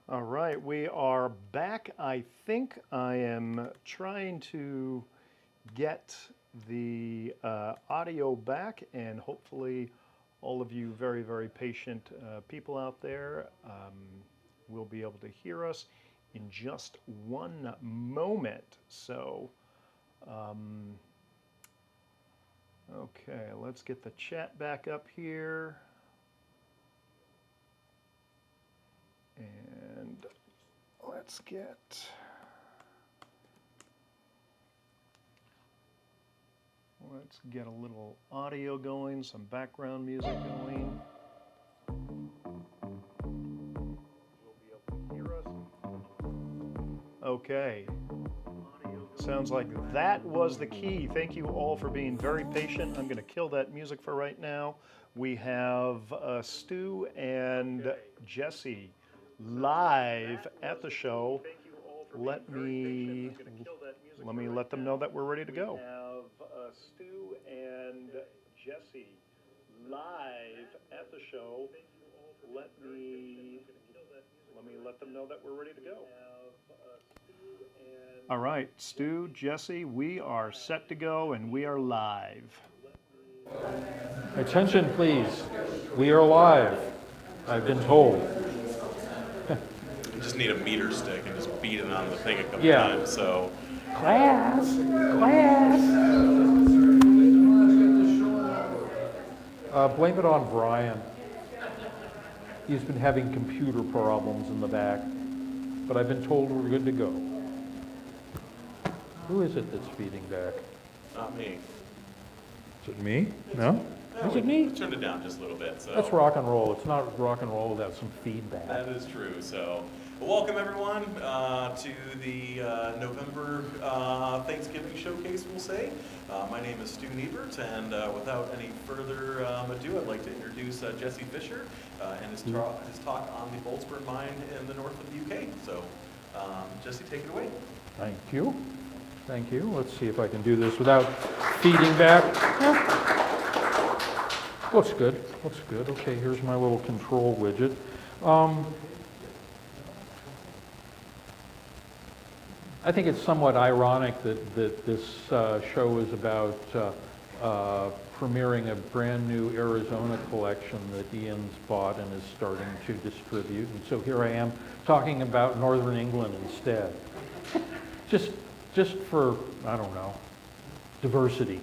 All right, we are back. I think I am trying to get the audio back, and hopefully, all of you very, very patient people out there will be able to hear us in just one moment. So, okay, let's get the chat back up here. And let's get a little audio going, some background music going. You'll be able to hear us. Okay. Sounds like that was the key. Thank you all for being very patient. I'm going to kill that music for right now. We have Stu and Jesse live at the show. Let me let them know that we're ready to go. We have Stu and Jesse live at the show. Let me let them know that we're ready to go. All right, Stu, Jesse, we are set to go and we are live. Attention, please. We are live, I've been told. You just need a meter stick and just beat it on the thing a couple Yeah. times. So, Class. Blame it on Brian. He's been having computer problems in the back, but I've been told we're good to go. Who is it that's feeding back? not me. Is it me? No? Is it me? Turned it down just a little bit. So That's rock and roll. It's not rock and roll without some feedback. that is true. So, well, welcome everyone to the November Thanksgiving showcase. We'll say. My name is Stu Niebert, and without any further ado, I'd like to introduce Jesse Fisher and his talk on the Boltsburn Mine in the north of the UK. So, Jesse, take it away. Thank you. Thank you. Let's see if I can do this without feeding back. Yeah. Looks good. Looks good. Okay, here's my little control widget. I think it's somewhat ironic that this show is about premiering a brand new Arizona collection that Ian's bought and is starting to distribute. And so here I am talking about Northern England instead. Just for, I don't know, diversity.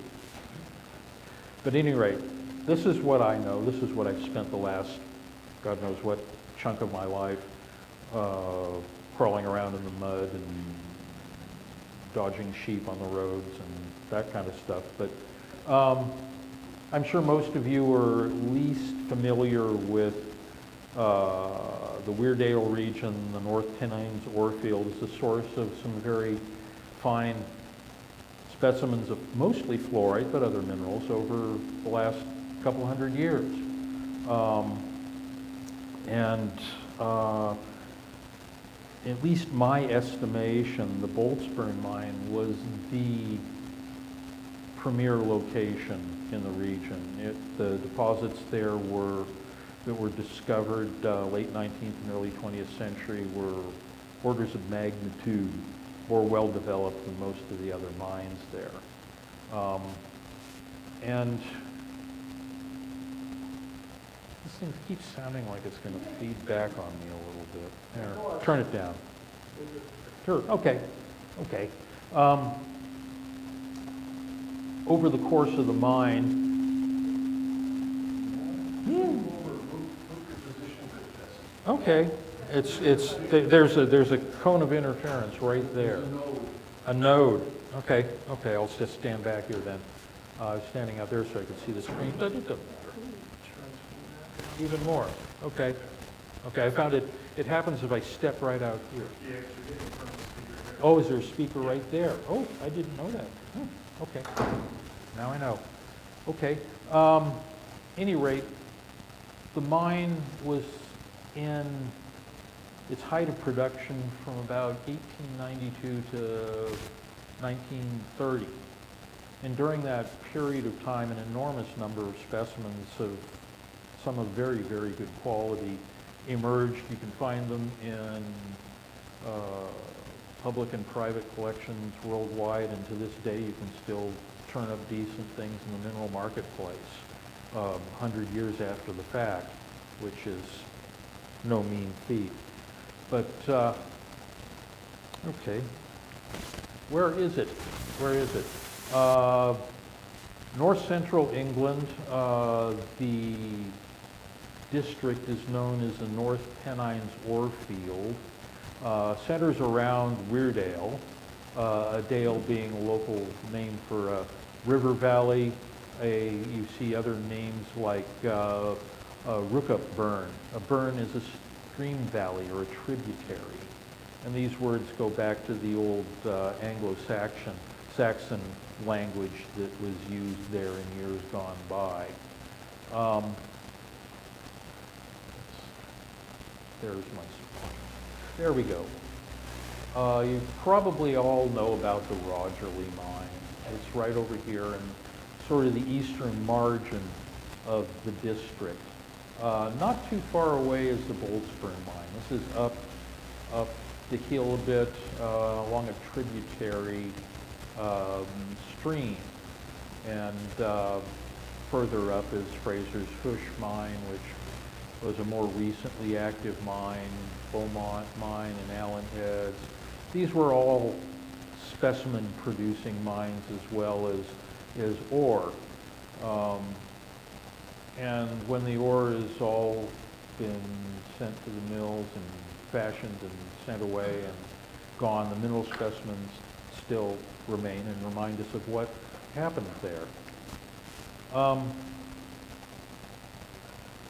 But at any rate, this is what I know. This is what I've spent the last, God knows what, chunk of my life crawling around in the mud and dodging sheep on the roads and that kind of stuff. But I'm sure most of you are at least familiar with the Weardale region, the North Pennines ore field is the source of some very fine specimens of mostly fluorite, but other minerals over the last couple hundred years. At least my estimation, the Boltsburn Mine was the premier location in the region. The deposits there that were discovered late 19th and early 20th century were orders of magnitude more well developed than most of the other mines there. And this thing keeps sounding like it's going to feed back on me a little bit. There, turn it down. Sure, okay. Over the course of the mine, okay. There's a cone of interference right there. A node. Okay. I'll just stand back here then. I was standing out there so I could see the screen. Even more. Okay. I found it. It happens if I step right out here. Oh, is there a speaker right there? Oh, I didn't know that. Okay. Now I know. Okay. Any rate, the mine was in its height of production from about 1892 to 1930. And during that period of time, an enormous number of specimens of some of very, very good quality emerged. You can find them in public and private collections worldwide, and to this day you can still turn up decent things in the mineral marketplace 100 years after the fact, which is no mean feat. But, okay, where is it? Where is it? North central England, the district is known as the North Pennines ore field. Centers around Weardale, a dale being a local name for a river valley. You see other names like Rookup Burn. A burn is a stream valley or a tributary. And these words go back to the old Anglo-Saxon language that was used there in years gone by. There's my spot. There we go. You probably all know about the Rogerley mine. It's right over here in sort of the eastern margin of the district. Not too far away is the Boltsburn Mine. This is up the hill a bit along a tributary stream. And further up is Fraser's Fish Mine, which was a more recently active mine, Beaumont Mine and Allen Heads. These were all specimen producing mines as well as ore. And when the ore has all been sent to the mills and fashioned and sent away and gone, the mineral specimens still remain and remind us of what happened there.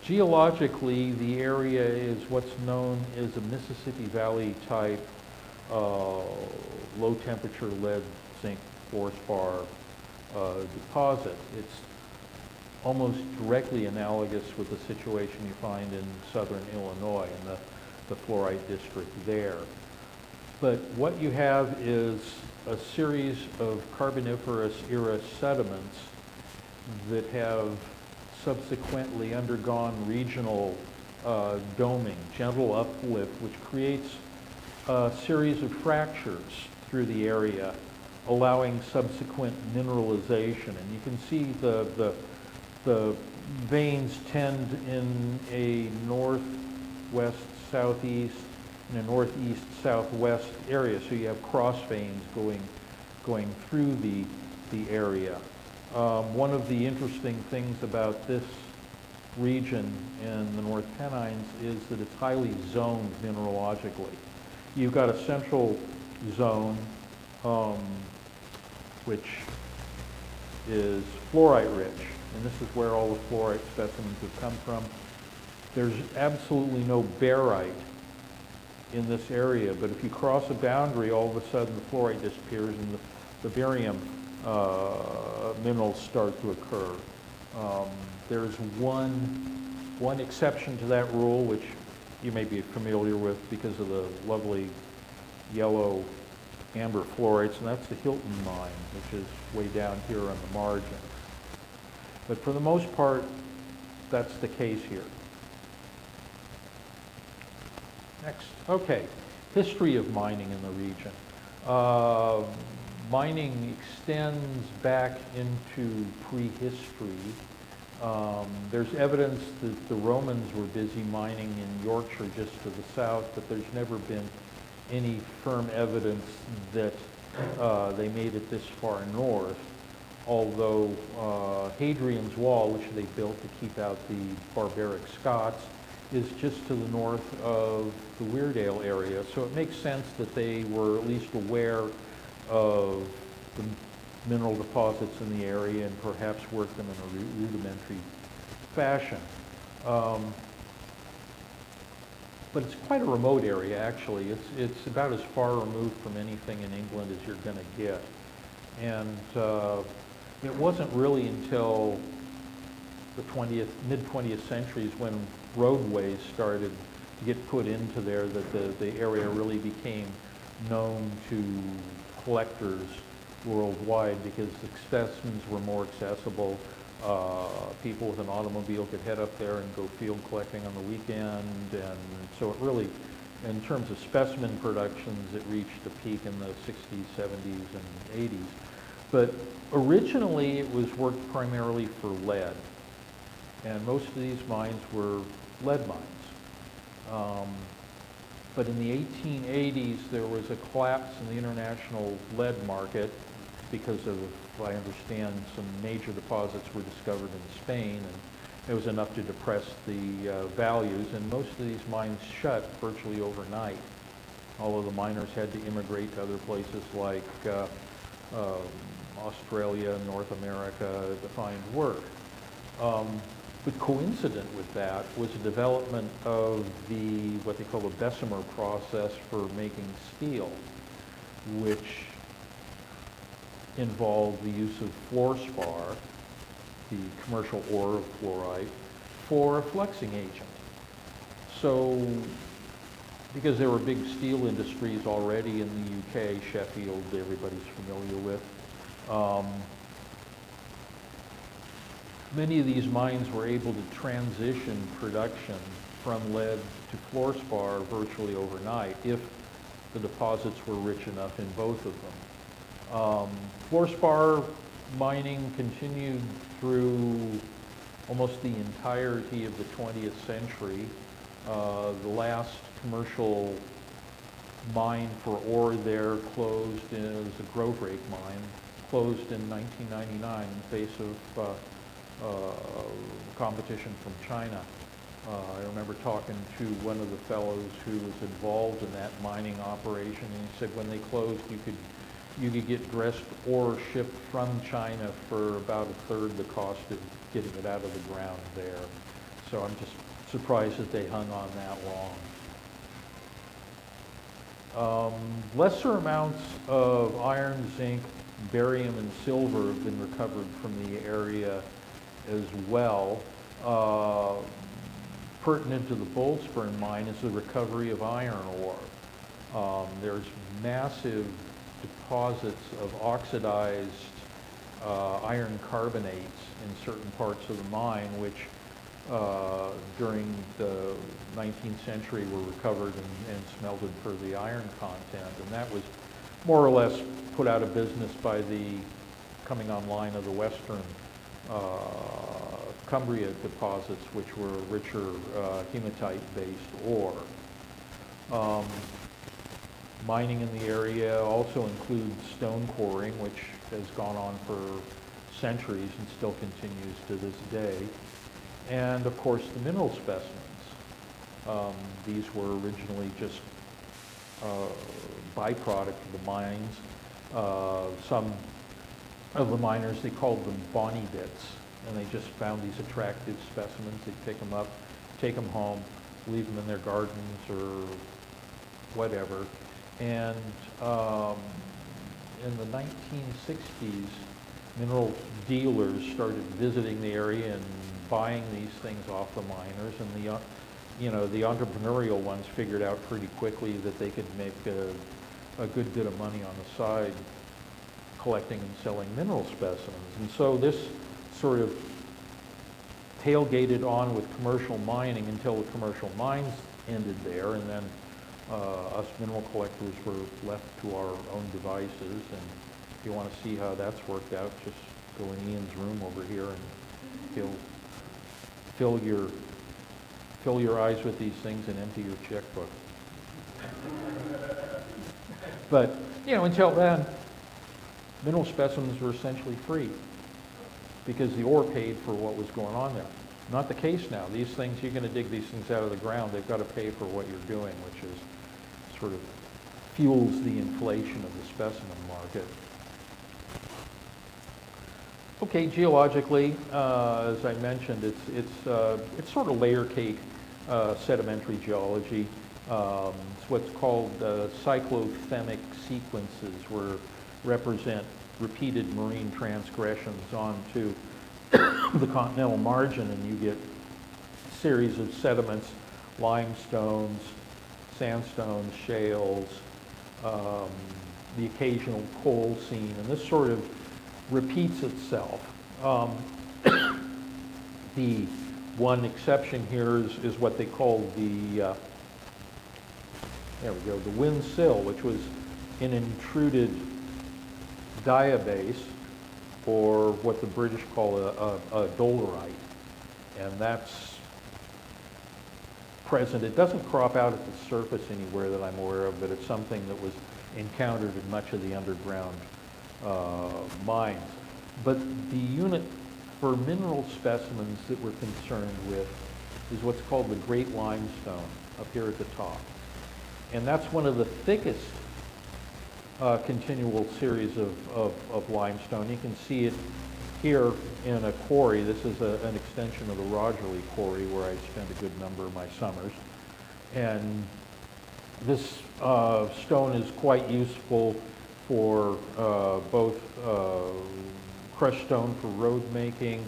Geologically, the area is what's known as a Mississippi Valley type low temperature lead zinc fluorspar deposit. It's almost directly analogous with the situation you find in southern Illinois in the fluorite district there. But what you have is a series of Carboniferous era sediments that have subsequently undergone regional doming, gentle uplift, which creates a series of fractures through the area, allowing subsequent mineralization. And you can see the veins tend in a northwest southeast and a northeast southwest area, so you have cross veins going through the area. One of the interesting things about this region in the North Pennines is that it's highly zoned mineralogically. You've got a central zone, which is fluorite rich, and this is where all the fluorite specimens have come from. There's absolutely no barite in this area, but if you cross a boundary, all of a sudden the fluorite disappears and the barium minerals start to occur. There's one exception to that rule, which you may be familiar with because of the lovely yellow amber fluorites, and that's the Hilton Mine, which is way down here on the margin. But for the most part, that's the case here. Next. Okay, history of mining in the region. Mining extends back into prehistory. There's evidence that the Romans were busy mining in Yorkshire just to the south, but there's never been any firm evidence that they made it this far north, although Hadrian's Wall, which they built to keep out the barbaric Scots, is just to the north of the Weardale area. So it makes sense that they were at least aware of the mineral deposits in the area and perhaps worked them in a rudimentary fashion. But it's quite a remote area, actually. It's about as far removed from anything in England as you're going to get. And it wasn't really until the mid-20th centuries when roadways started to get put into there that the area really became known to collectors worldwide because the specimens were more accessible. People with an automobile could head up there and go field collecting on the weekend, and so it really, in terms of specimen productions, it reached a peak in the 60s, 70s, and 80s. But originally it was worked primarily for lead, and most of these mines were lead mines. But in the 1880s, there was a collapse in the international lead market because of, I understand, some major deposits were discovered in Spain, and it was enough to depress the values, and most of these mines shut virtually overnight, although the miners had to immigrate to other places like Australia, North America to find work. But coincident with that was the development of what they call the Bessemer process for making steel, which involved the use of fluorspar, the commercial ore of fluorite, for a flexing agent. So, because there were big steel industries already in the UK, Sheffield, everybody's familiar with, many of these mines were able to transition production from lead to fluorspar virtually overnight if the deposits were rich enough in both of them. Fluorspar mining continued through almost the entirety of the 20th century. The last commercial mine for ore there closed as a Grove Rake mine, closed in 1999 in the face of competition from China. I remember talking to one of the fellows who was involved in that mining operation, and he said when they closed, you could get dressed ore shipped from China for about a third the cost of getting it out of the ground there. So I'm just surprised that they hung on that long. Lesser amounts of iron, zinc, barium, and silver have been recovered from the area as well. Pertinent to the Boltsburn Mine is the recovery of iron ore. There's massive deposits of oxidized iron carbonates in certain parts of the mine, which during the 19th century were recovered and smelted for the iron content. And that was more or less put out of business by the coming online of the western Cumbria deposits, which were richer hematite-based ore. Mining in the area also includes stone quarrying, which has gone on for centuries and still continues to this day. And of course, the mineral specimens. These were originally just byproduct of the mines. Some of the miners, they called them Bonnie bits, and they just found these attractive specimens. They'd pick them up, take them home, leave them in their gardens or whatever. And in the 1960s, mineral dealers started visiting the area and buying these things off the miners, and the entrepreneurial ones figured out pretty quickly that they could make a good bit of money on the side collecting and selling mineral specimens. And so this sort of tailgated on with commercial mining until the commercial mines ended there, and then us mineral collectors were left to our own devices. And if you want to see how that's worked out, just go in Ian's room over here and he'll fill your eyes with these things and empty your checkbook. But, until then, mineral specimens were essentially free because the ore paid for what was going on there. Not the case now. These things, you're going to dig these things out of the ground, they've got to pay for what you're doing, which is sort of fuels the inflation of the specimen market. Okay, geologically, as I mentioned, it's sort of layer cake sedimentary geology. It's what's called cyclothemic sequences, where represent repeated marine transgressions onto the continental margin, and you get a series of sediments, limestones, sandstones, shales, the occasional coal seam, and this sort of repeats itself. The one exception here is what they call the, there we go, the wind sill, which was an intruded diabase, or what the British call a dolerite. And that's present. It doesn't crop out at the surface anywhere that I'm aware of, but it's something that was encountered in much of the underground mines. But the unit for mineral specimens that we're concerned with is what's called the Great Limestone up here at the top. And that's one of the thickest continual series of limestone. You can see it here in a quarry. This is an extension of the Rogerley quarry where I spent a good number of my summers. And this stone is quite useful for both crushed stone for road making.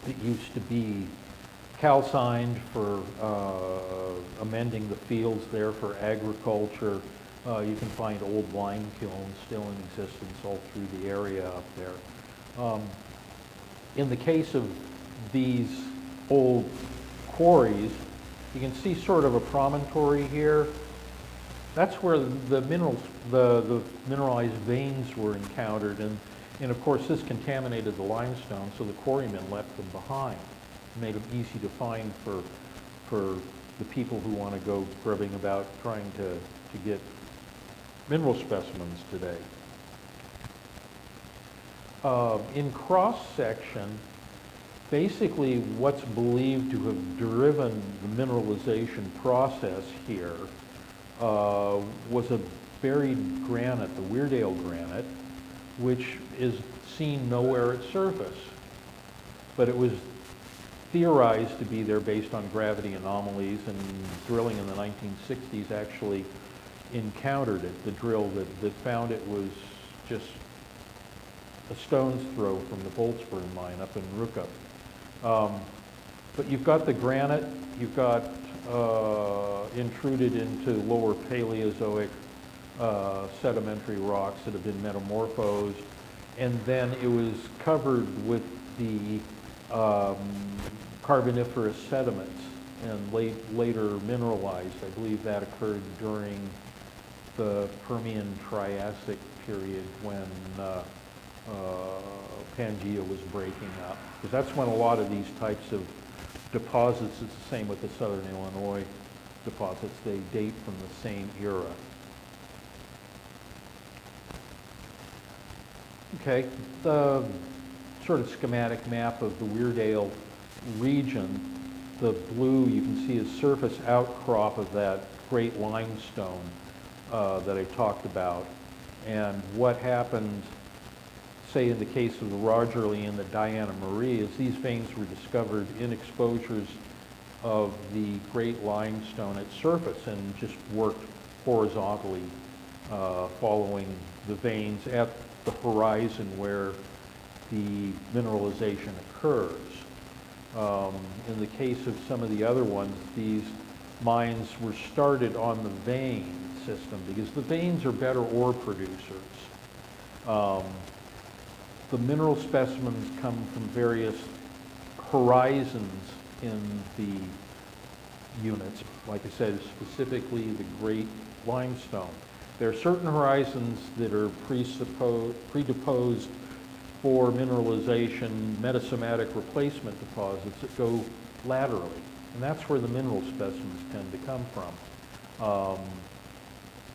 It used to be calcined for amending the fields there for agriculture. You can find old lime kilns still in existence all through the area up there. In the case of these old quarries, you can see sort of a promontory here. That's where the minerals, the mineralized veins were encountered, and of course this contaminated the limestone, so the quarrymen left them behind. It made them easy to find for the people who want to go grubbing about trying to get mineral specimens today. In cross-section, basically what's believed to have driven the mineralization process here was a buried granite, the Weardale granite, which is seen nowhere at surface. But it was theorized to be there based on gravity anomalies, and drilling in the 1960s actually encountered it. The drill that found it was just a stone's throw from the Boltsburn Mine up in Ruka. But you've got the granite, you've got intruded into lower Paleozoic sedimentary rocks that have been metamorphosed, and then it was covered with the Carboniferous sediments and later mineralized. I believe that occurred during the Permian Triassic period when Pangea was breaking up. Because that's when a lot of these types of deposits, it's the same with the Southern Illinois deposits, they date from the same era. Okay, the sort of schematic map of the Weardale region, the blue you can see is surface outcrop of that great limestone that I talked about. And what happened, say in the case of the Rogerley and the Diana Marie, is these veins were discovered in exposures of the great limestone at surface and just worked horizontally following the veins at the horizon where the mineralization occurs. In the case of some of the other ones, these mines were started on the vein system because the veins are better ore producers. The mineral specimens come from various horizons in the units, like I said, specifically the great limestone. There are certain horizons that are predisposed for mineralization, metasomatic replacement deposits that go laterally, and that's where the mineral specimens tend to come from.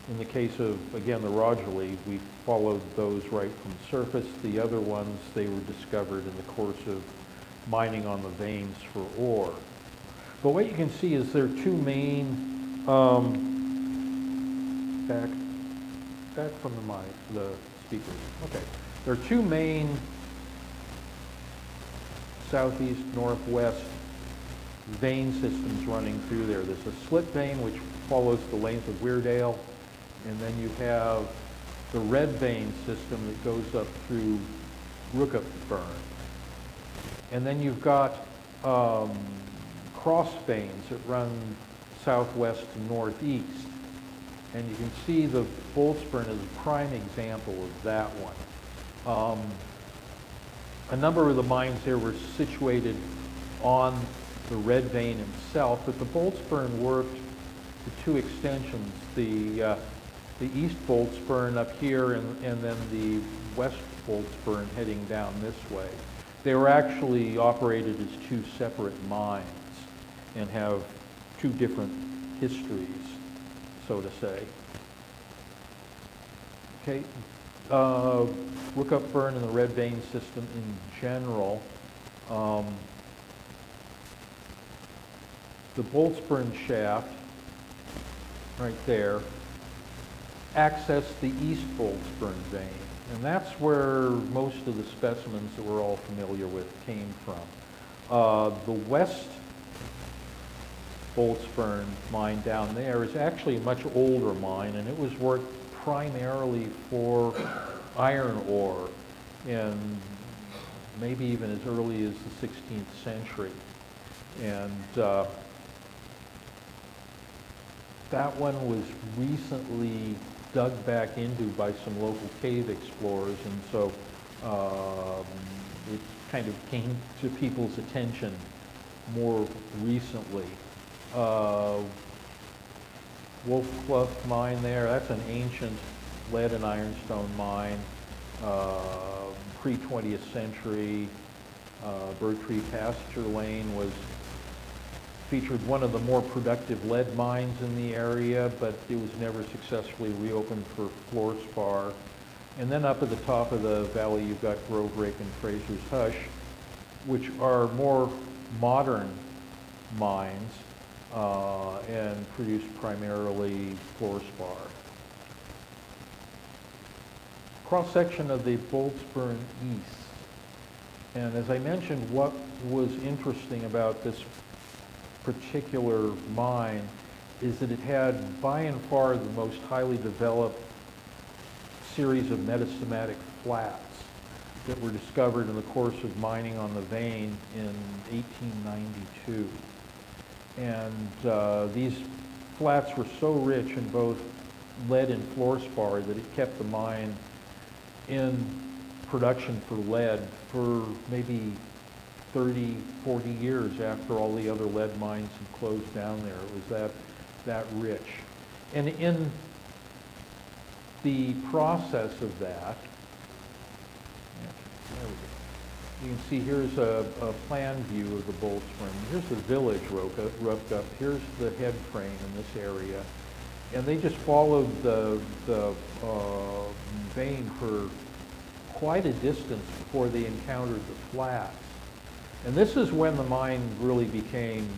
In the case of, again, the Rogerley, we followed those right from surface. The other ones, they were discovered in the course of mining on the veins for ore. But what you can see is there are two main, back from the mic, the speakers. Okay, there are two main southeast, northwest vein systems running through there. There's a slip vein which follows the length of Weardale, and then you have the red vein system that goes up through Rookupburn. And then you've got cross veins that run southwest to northeast. And you can see the Boltsburn is a prime example of that one. A number of the mines there were situated on the red vein itself, but the Boltsburn worked the two extensions, the East Boltsburn up here and then the West Boltsburn heading down this way. They were actually operated as two separate mines and have two different histories, so to say. Okay, look-up burn in the red vein system in general. The Boltsburn shaft, right there, accessed the East Boltsburn vein, and that's where most of the specimens that we're all familiar with came from. The West Boltsburn mine down there is actually a much older mine, and it was worked primarily for iron ore, and maybe even as early as the 16th century. And that one was recently dug back into by some local cave explorers, and so it kind of came to people's attention more recently. Wolf Clough mine there, that's an ancient lead and ironstone mine, pre-20th century. Bird Tree Pasture Lane featured one of the more productive lead mines in the area, but it was never successfully reopened for fluorspar. And then up at the top of the valley, you've got Grove Rake and Fraser's Hush, which are more modern mines and produce primarily fluorspar. Cross-section of the Boltsburn East. And as I mentioned, what was interesting about this particular mine is that it had by and far the most highly developed series of metasomatic flats that were discovered in the course of mining on the vein in 1892. And these flats were so rich in both lead and fluorspar that it kept the mine in production for lead for maybe 30, 40 years after all the other lead mines had closed down there. It was that rich. And in the process of that, you can see here's a plan view of the Boltsburn. Here's the village roped up. Here's the head frame in this area. And they just followed the vein for quite a distance before they encountered the flats. And this is when the mine really became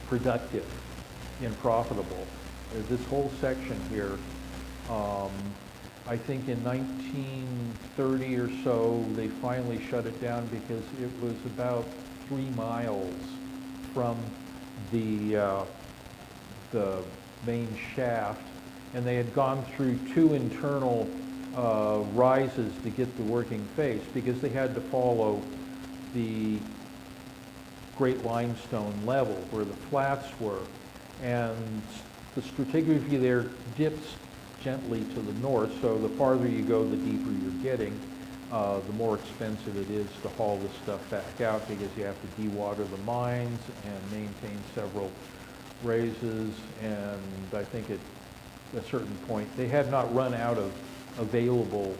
productive and profitable. This whole section here, I think in 1930 or so, they finally shut it down because it was about 3 miles from the main shaft, and they had gone through 2 internal rises to get the working face because they had to follow the Great Limestone level where the flats were, and the stratigraphy there dips gently to the north, so the farther you go, the deeper you're getting, the more expensive it is to haul this stuff back out because you have to dewater the mines and maintain several raises. And I think at a certain point they had not run out of available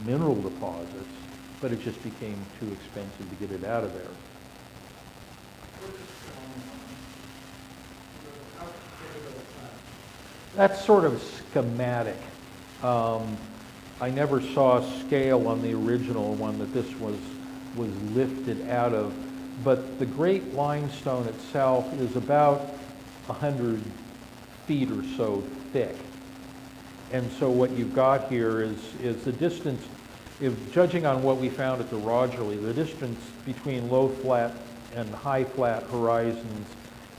mineral deposits, but it just became too expensive to get it out of there. That's sort of schematic. I never saw a scale on the original one that this was lifted out of, but the Great Limestone itself is about 100 feet or so thick. And so what you've got here is the distance, if judging on what we found at the Rogerly, the distance between low flat and high flat horizons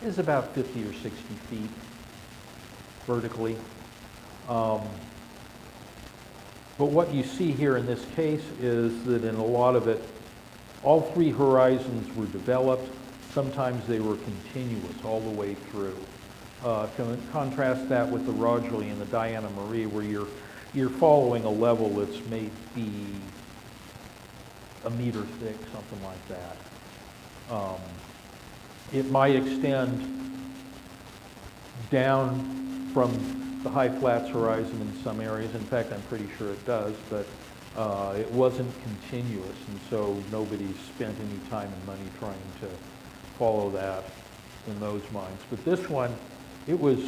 is about 50 or 60 feet vertically. But what you see here in this case is that in a lot of it, all 3 horizons were developed. Sometimes they were continuous all the way through. Contrast that with the Rogerly and the Diana Marie, where you're following a level that's maybe a meter thick, something like that. It might extend down from the high flats horizon in some areas. In fact, I'm pretty sure it does, but it wasn't continuous, and so nobody spent any time and money trying to follow that in those mines. But this one, it was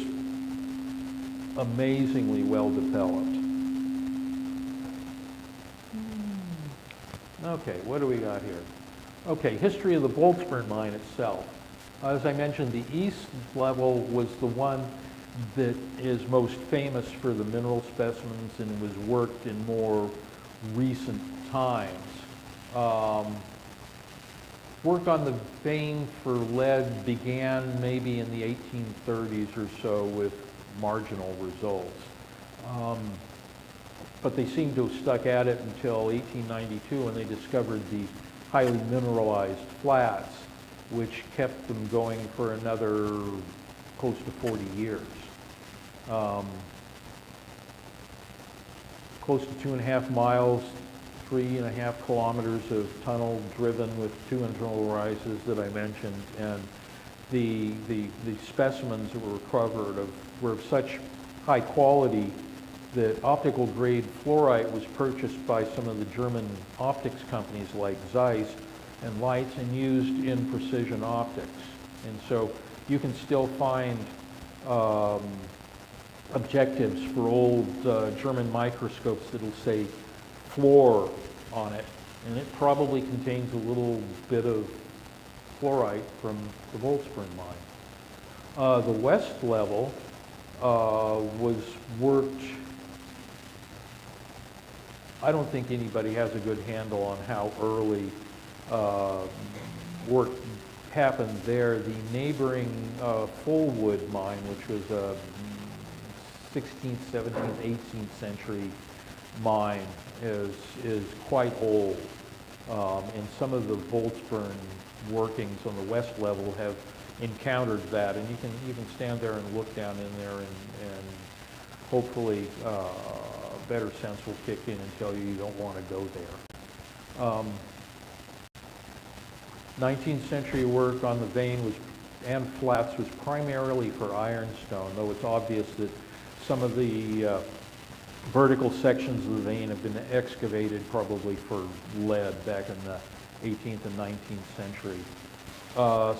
amazingly well developed. Okay, what do we got here? Okay, history of the Boltsburn Mine itself. As I mentioned, the east level was the one that is most famous for the mineral specimens and was worked in more recent times. Work on the vein for lead began maybe in the 1830s or so with marginal results. But they seem to have stuck at it until 1892 when they discovered the highly mineralized flats, which kept them going for another close to 40 years. Close to 2.5 miles, 3.5 kilometers of tunnel driven with 2 internal rises that I mentioned, and the specimens that were recovered were of such high quality that optical grade fluorite was purchased by some of the German optics companies like Zeiss and Lights and used in precision optics. And so you can still find objectives for old German microscopes that'll say fluor on it, and it probably contains a little bit of fluorite from the Boltsburn mine. The west level was worked. I don't think anybody has a good handle on how early work happened there. The neighboring Fullwood mine, which was a 16th, 17th, 18th century mine, is quite old. And some of the Boltsburn workings on the west level have encountered that, and you can even stand there and look down in there, and hopefully a better sense will kick in and tell you don't want to go there. 19th century work on the vein and flats was primarily for ironstone, though it's obvious that some of the vertical sections of the vein have been excavated probably for lead back in the 18th and 19th century.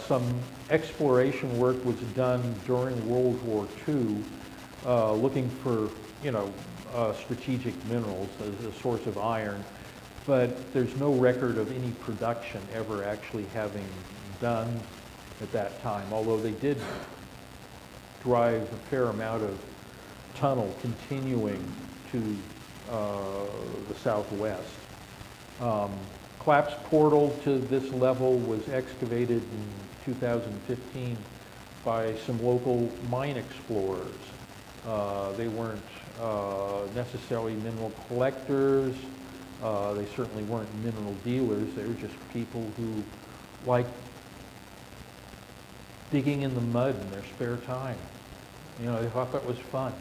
Some exploration work was done during World War II, looking for, strategic minerals as a source of iron, but there's no record of any production ever actually having done at that time, although they did drive a fair amount of tunnel continuing to the southwest. Claps portal to this level was excavated in 2015 by some local mine explorers. They weren't necessarily mineral collectors. They certainly weren't mineral dealers. They were just people who liked digging in the mud in their spare time. They thought that was fun.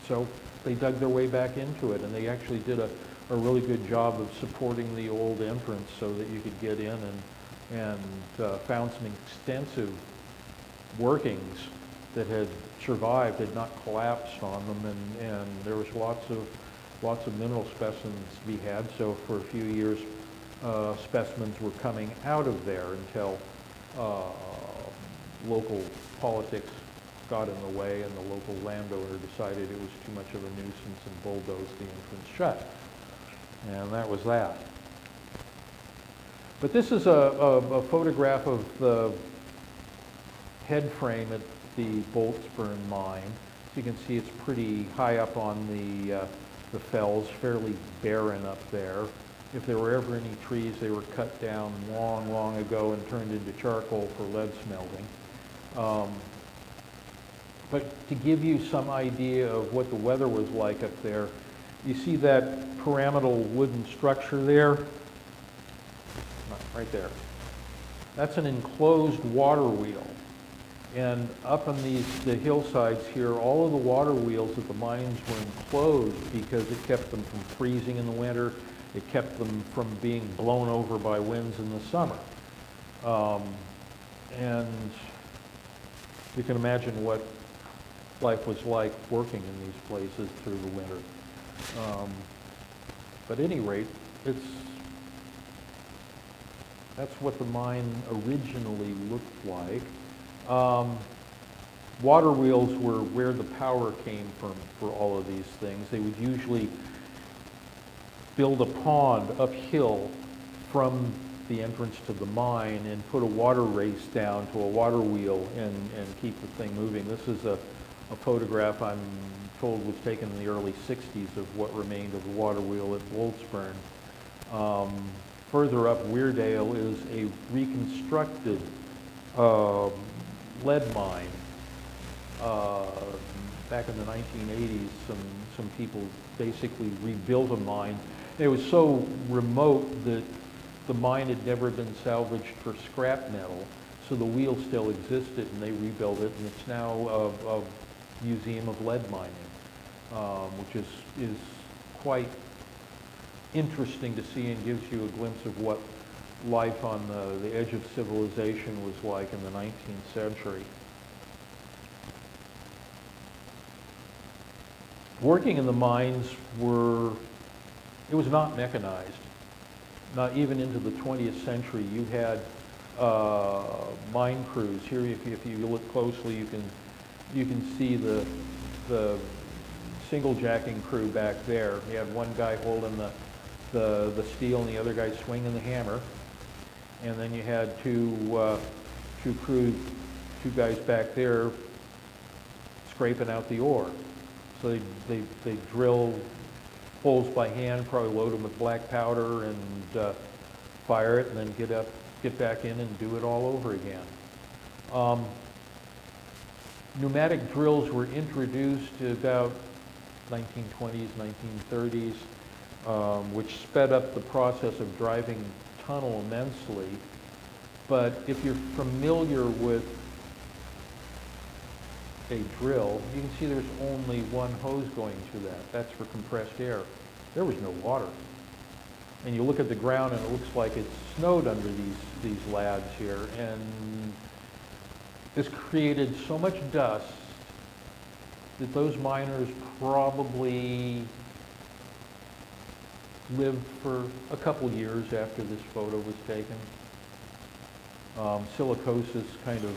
So they dug their way back into it, and they actually did a really good job of supporting the old entrance so that you could get in and found some extensive workings that had survived, had not collapsed on them, and there was lots of mineral specimens to be had. So for a few years, specimens were coming out of there until local politics got in the way, and the local landowner decided it was too much of a nuisance and bulldozed the entrance shut. And that was that. But this is a photograph of the head frame at the Boltsburn mine. So you can see it's pretty high up on the fells, fairly barren up there. If there were ever any trees, they were cut down long, long ago and turned into charcoal for lead smelting. But to give you some idea of what the weather was like up there, you see that pyramidal wooden structure there? Right there. That's an enclosed water wheel. And up on the hillsides here, all of the water wheels at the mines were enclosed because it kept them from freezing in the winter It kept them from being blown over by winds in the summer. And you can imagine what life was like working in these places through the winter. But at any rate, that's what the mine originally looked like. Water wheels were where the power came from for all of these things. They would usually build a pond uphill from the entrance to the mine and put a water race down to a water wheel and keep the thing moving. This is a photograph I'm told was taken in the early 60s of what remained of the water wheel at Boltsburn. Further up Weardale is a reconstructed lead mine. Back in the 1980s, some people basically rebuilt a mine. It was so remote that the mine had never been salvaged for scrap metal, so the wheel still existed, and they rebuilt it, and it's now a museum of lead mining, which is quite interesting to see and gives you a glimpse of what life on the edge of civilization was like in the 19th century. Working in the mines it was not mechanized. Not even into the 20th century. You had mine crews. Here, if you look closely, you can see the single jacking crew back there. You had one guy holding the steel and the other guy swinging the hammer. And then you had two guys back there scraping out the ore. So they drill holes by hand, probably load them with black powder and fire it, and then get back in and do it all over again. Pneumatic drills were introduced about 1920s, 1930s, which sped up the process of driving tunnel immensely. But if you're familiar with a drill, you can see there's only one hose going to that. That's for compressed air. There was no water. And you look at the ground and it looks like it's snowed under these lads here. And this created so much dust that those miners probably lived for a couple years after this photo was taken. Silicosis kind of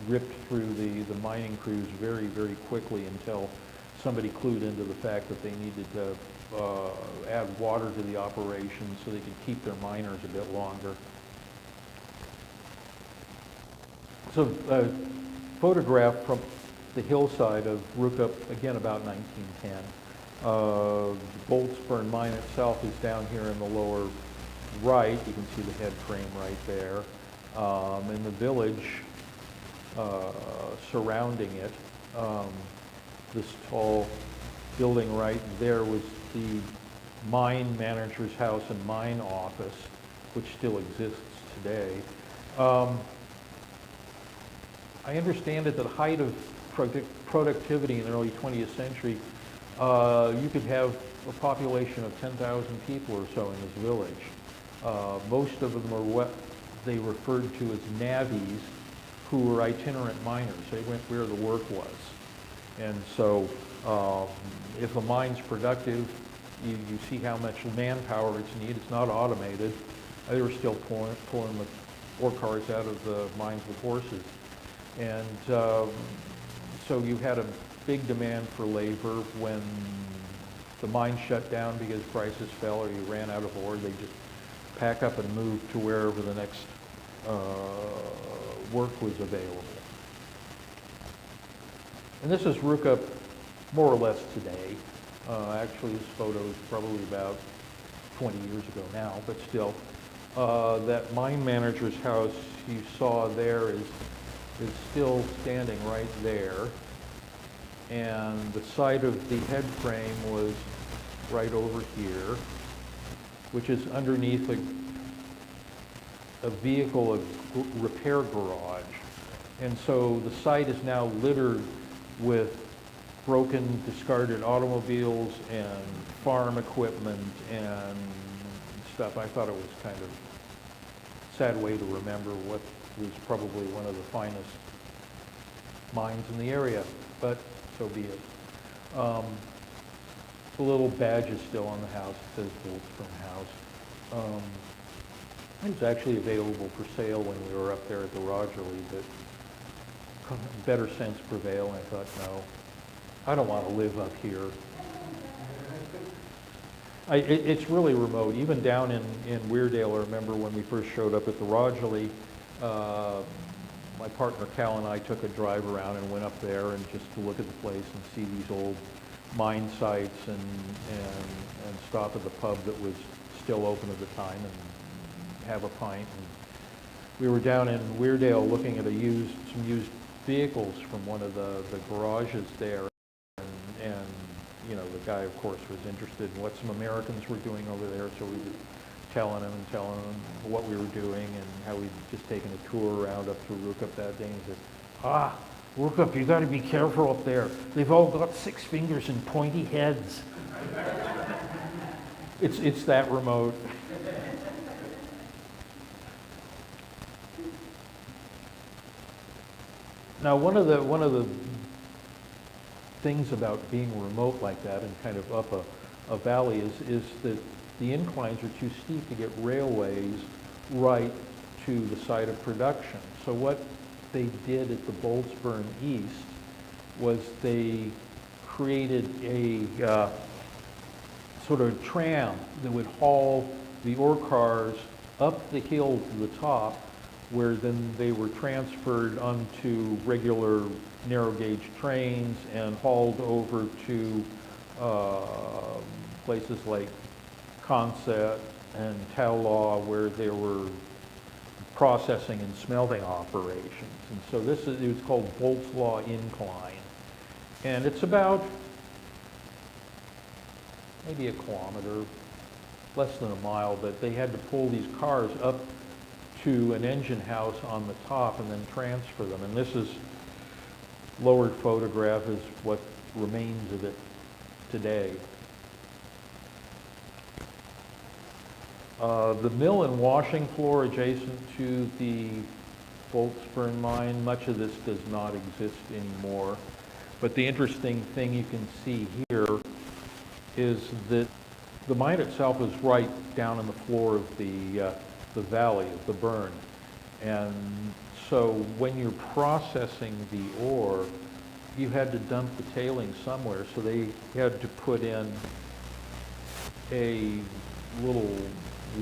ripped through the mining crews very, very quickly until somebody clued into the fact that they needed to add water to the operation so they could keep their miners a bit longer. So a photograph from the hillside of Rookup, again about 1910. The Boltsburn Mine itself is down here in the lower right. You can see the head frame right there. In the village surrounding it, this tall building right there was the mine manager's house and mine office, which still exists today. I understand at the height of productivity in the early 20th century, you could have a population of 10,000 people or so in this village. Most of them are what they referred to as navvies, who were itinerant miners. They went where the work was. And so if a mine's productive, you see how much manpower it's needed. It's not automated. They were still pulling the ore cars out of the mines with horses. And so you had a big demand for labor. When the mine shut down because prices fell or you ran out of ore, they just pack up and move to wherever the next work was available. And this is Rookup more or less today. Actually, this photo is probably about 20 years ago now, but still. That mine manager's house you saw there is still standing right there. And the side of the head frame was right over here, which is underneath a vehicle repair garage. And so the site is now littered with broken, discarded automobiles and farm equipment and stuff. I thought it was kind of sad way to remember what was probably one of the finest mines in the area, but so be it. The little badge is still on the house. It says Boltsburn House. It was actually available for sale when we were up there at the Rogerly, but better sense prevailed, and I thought, no, I don't want to live up here. It's really remote. Even down in Weardale, I remember when we first showed up at the Rogerly, my partner Cal and I took a drive around and went up there and just to look at the place and see these old mine sites and stop at the pub that was still open at the time and have a pint. And we were down in Weardale looking at some used vehicles from one of the garages there, and you know, the guy of course was interested in what some Americans were doing over there, so we were telling him what we were doing and how we'd just taken a tour around up through Rookup that day, and he said, Rookup, you got to be careful up there. They've all got 6 fingers and pointy heads. It's that remote. Now, one of the things about being remote like that and kind of up a valley is that the inclines are too steep to get railways right to the site of production. So what they did at the Boltsburn East was they created a sort of tram that would haul the ore cars up the hill to the top, where then they were transferred onto regular narrow gauge trains and hauled over to places like Consett and Taolaw, where there were processing and smelting operations. And so it was called Boltslaw Incline. And it's about maybe a kilometer, less than a mile, but they had to pull these cars up to an engine house on the top and then transfer them. And this is lowered photograph is what remains of it today. The mill and washing floor adjacent to the Boltsburn Mine, much of this does not exist anymore. But the interesting thing you can see here is that the mine itself is right down in the floor of the valley of the burn. And so when you're processing the ore, you had to dump the tailings somewhere. So they had to put in a little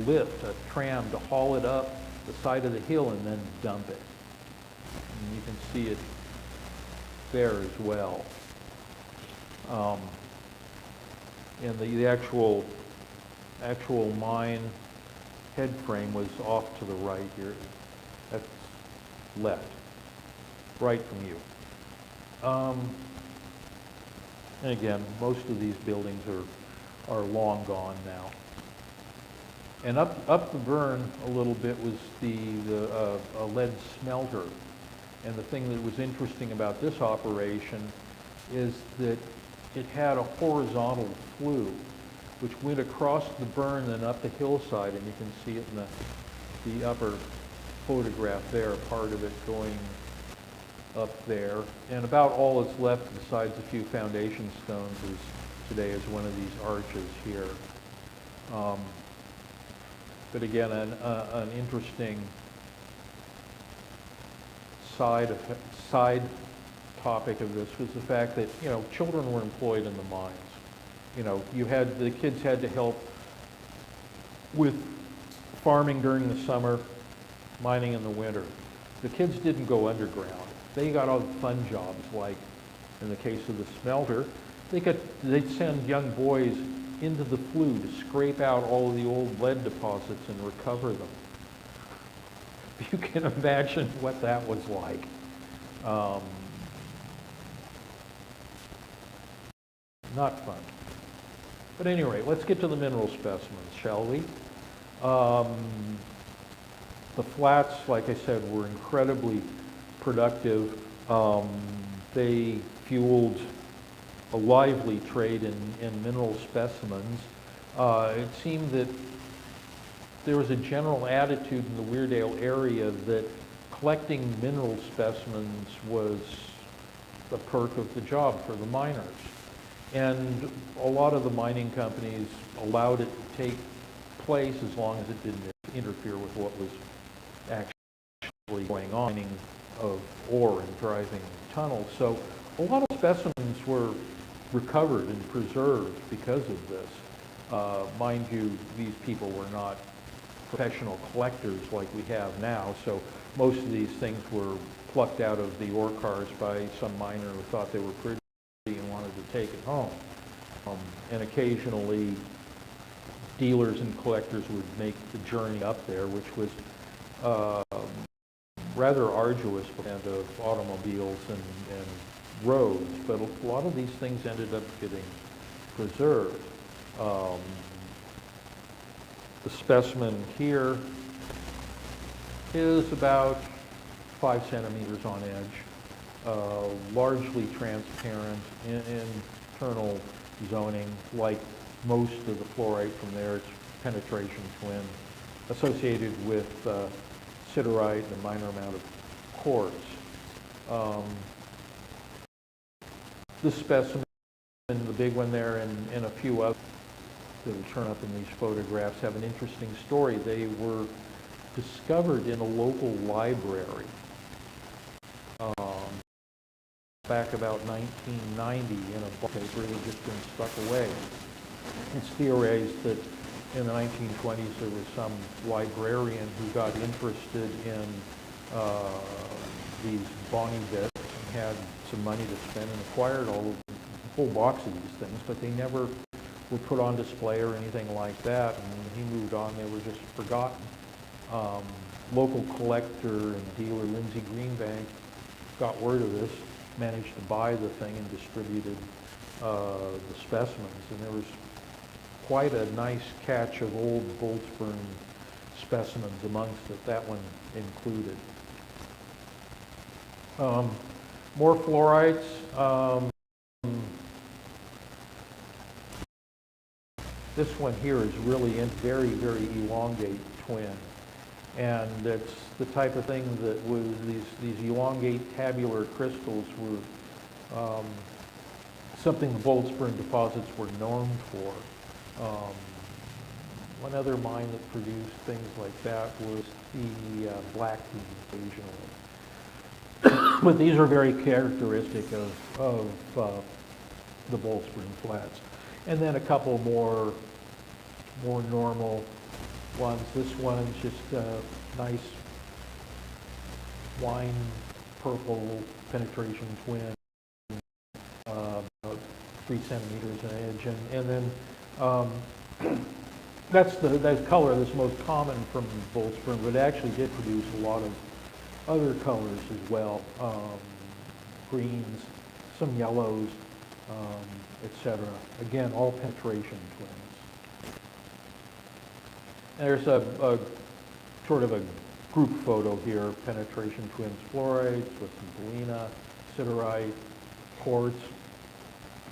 lift, a tram, to haul it up the side of the hill and then dump it. And you can see it there as well. And the actual mine head frame was off to the right here. That's left, right from you. And again, most of these buildings are long gone now. And up the burn a little bit was a lead smelter. And the thing that was interesting about this operation is that it had a horizontal flue which went across the burn and up the hillside, and you can see it in the upper photograph there, part of it going up there. And about all that's left besides a few foundation stones today is one of these arches here. But again, an interesting side topic of this was the fact that, you know, children were employed in the mines. You know, the kids had to help with farming during the summer, mining in the winter. The kids didn't go underground. They got all the fun jobs, like in the case of the smelter, they'd send young boys into the flue to scrape out all of the old lead deposits and recover them. You can imagine what that was like. Not fun. But anyway, let's get to the mineral specimens, shall we? The flats, like I said, were incredibly productive. They fueled a lively trade in mineral specimens. It seemed that there was a general attitude in the Weardale area that collecting mineral specimens was the perk of the job for the miners. And a lot of the mining companies allowed it to take place as long as it didn't interfere with what was actually going on, mining of ore and driving tunnels. So a lot of specimens were recovered and preserved because of this. Mind you, these people were not professional collectors like we have now, so most of these things were plucked out of the ore cars by some miner who thought they were pretty and wanted to take it home. And occasionally, dealers and collectors would make the journey up there, which was rather arduous and of automobiles and roads, but a lot of these things ended up getting preserved. The specimen here is about 5 centimeters on edge, largely transparent, internal zoning, like most of the fluorite from there. It's penetration twin, associated with siderite and a minor amount of quartz. This specimen, the big one there, and a few others that will turn up in these photographs have an interesting story. They were discovered in a local library back about 1990 in a book paper that had just been stuck away. It's theorized that in the 1920s there was some librarian who got interested in these Bonnie bits and had some money to spend and acquired a whole box of these things, but they never were put on display or anything like that. And when he moved on, they were just forgotten. Local collector and dealer Lindsay Greenbank got word of this, managed to buy the thing and distributed the specimens. And there was quite a nice catch of old Boltsburn specimens amongst it, that one included. More fluorites. This one here is really a very, very elongate twin. And it's the type of thing that was, these elongate tabular crystals were something the Boltsburn deposits were known for. One other mine that produced things like that was the Blackfeet occasionally. But these are very characteristic of the Boltsburn Flats. And then a couple more normal ones. This one's just a nice wine purple penetration twin, about 3 centimeters in edge. And then that's the color that's most common from Boltsburn, but it actually did produce a lot of other colors as well. Greens, some yellows, etc. Again, all penetration twins. There's a sort of a group photo here, penetration twins fluorites with some galena, siderite, quartz.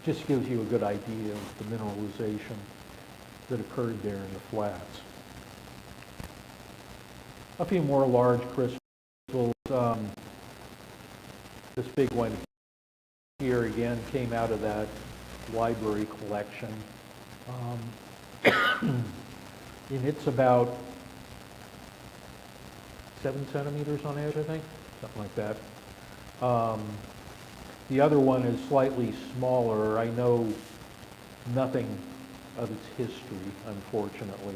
Just gives you a good idea of the mineralization that occurred there in the flats. A few more large crystals. This big one here again came out of that library collection. And it's about 7 centimeters on edge, I think, something like that. The other one is slightly smaller. I know nothing of its history, unfortunately.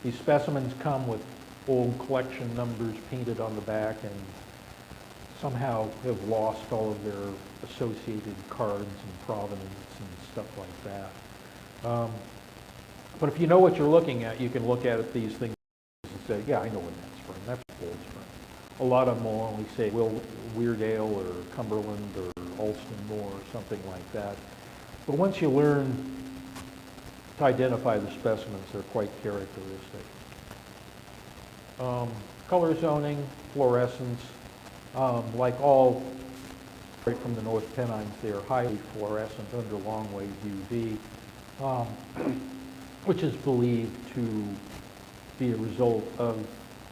These specimens come with old collection numbers painted on the back and somehow have lost all of their associated cards and provenance and stuff like that. But if you know what you're looking at, you can look at these things and say, yeah, I know where that's from. That's Boltsburn. A lot of them will only say Weardale or Cumberland or Alston Moor or something like that. But once you learn to identify the specimens, they're quite characteristic. Color zoning, fluorescence, like all right from the North Pennines, they are highly fluorescent under long-wave UV, which is believed to be a result of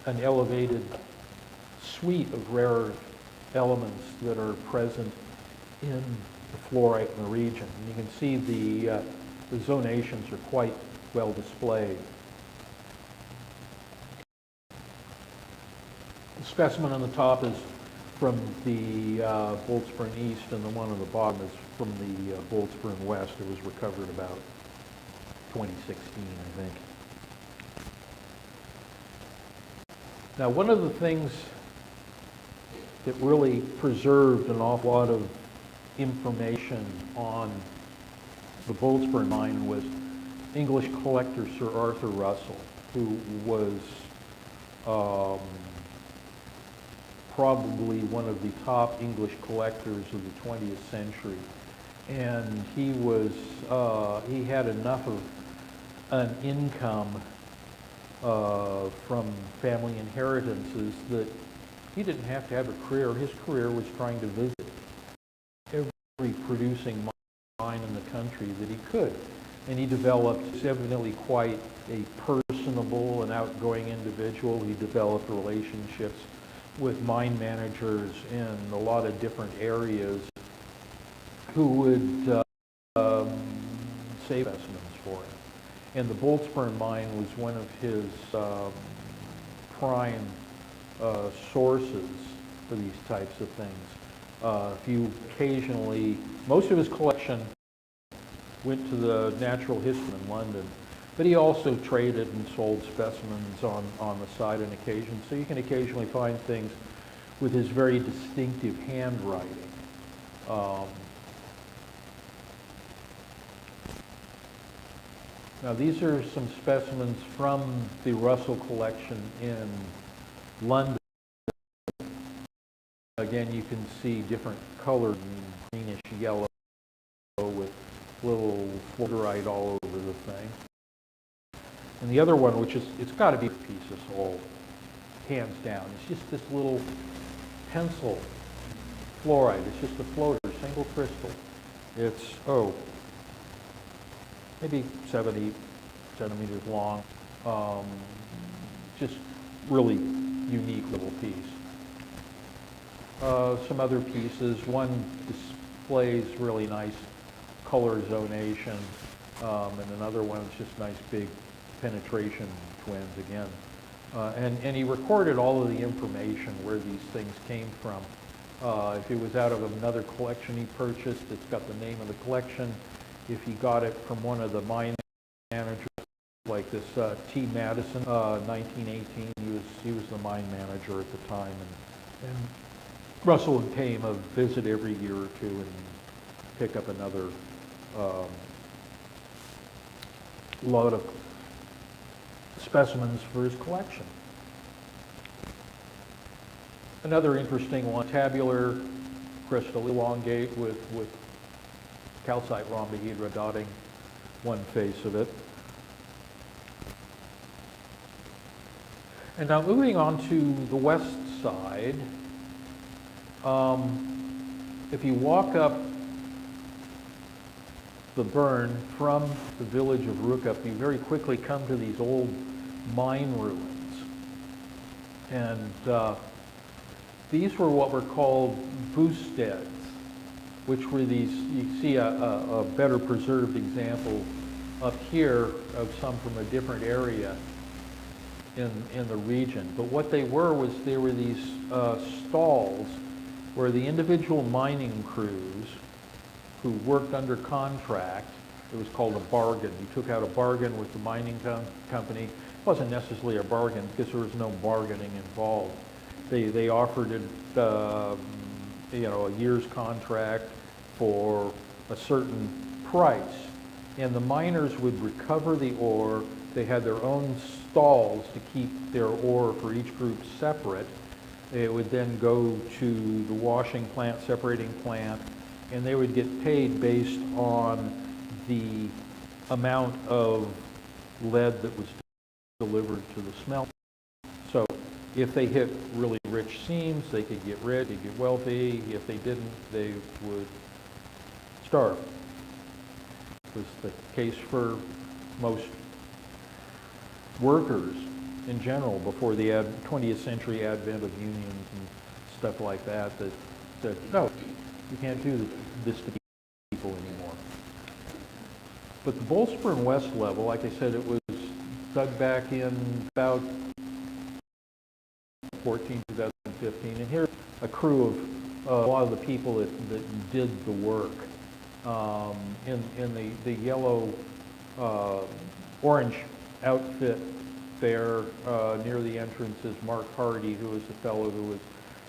an elevated suite of rare elements that are present in the fluorite in the region. And you can see the zonations are quite well displayed. The specimen on the top is from the Boltsburn East, and the one on the bottom is from the Boltsburn West. It was recovered about 2016, I think. Now, one of the things that really preserved an awful lot of information on the Boltsburn mine was English collector Sir Arthur Russell, who was probably one of the top English collectors of the 20th century. And he was, he had enough of an income from family inheritances that he didn't have to have a career. His career was trying to visit every producing mine in the country that he could. And he developed, he's evidently quite a personable and outgoing individual. He developed relationships with mine managers in a lot of different areas who would save specimens for him. And the Boltsburn mine was one of his prime sources for these types of things. If you occasionally, most of his collection went to the Natural History in London, but he also traded and sold specimens on the side on occasion. So you can occasionally find things with his very distinctive handwriting. Now these are some specimens from the Russell collection in London. Again, you can see different colors, greenish yellow with little fluorite all over the thing. And the other one, which is, it's got to be a piece of soul, hands down. It's just this little pencil fluorite. It's just a floater, single crystal. It's, maybe 70 centimeters long. Just really unique little piece. Some other pieces. One displays really nice color zonation, and another one is just nice big penetration twins again. And he recorded all of the information where these things came from. If it was out of another collection he purchased, it's got the name of the collection. If he got it from one of the mine managers, like this T. Madison, 1918, he was the mine manager at the time, and Russell would pay him a visit every year or two and pick up another load of specimens for his collection. Another interesting one, tabular crystal, elongate with calcite rhombohedra dotting one face of it. And now moving on to the west side, if you walk up the burn from the village of Rookup, you very quickly come to these old mine ruins. And these were what were called boosteds, which were these, you see a better preserved example up here of some from a different area in the region. But what they were was they were these stalls where the individual mining crews who worked under contract, it was called a bargain. You took out a bargain with the mining company. It wasn't necessarily a bargain because there was no bargaining involved. They offered it, a year's contract for a certain price, and the miners would recover the ore. They had their own stalls to keep their ore for each group separate. It would then go to the washing plant, separating plant, and they would get paid based on the amount of lead that was delivered to the smelter. So if they hit really rich seams, they could get rich, they'd get wealthy. If they didn't, they would starve. It was the case for most workers in general before the 20th century advent of unions and stuff like that, that said, no, you can't do this to people anymore. But the Boltsburn West level, like I said, it was dug back in about 2015, and here's a crew of a lot of the people that did the work. In the yellow, orange outfit there near the entrance is Mark Hardy, who was the fellow who was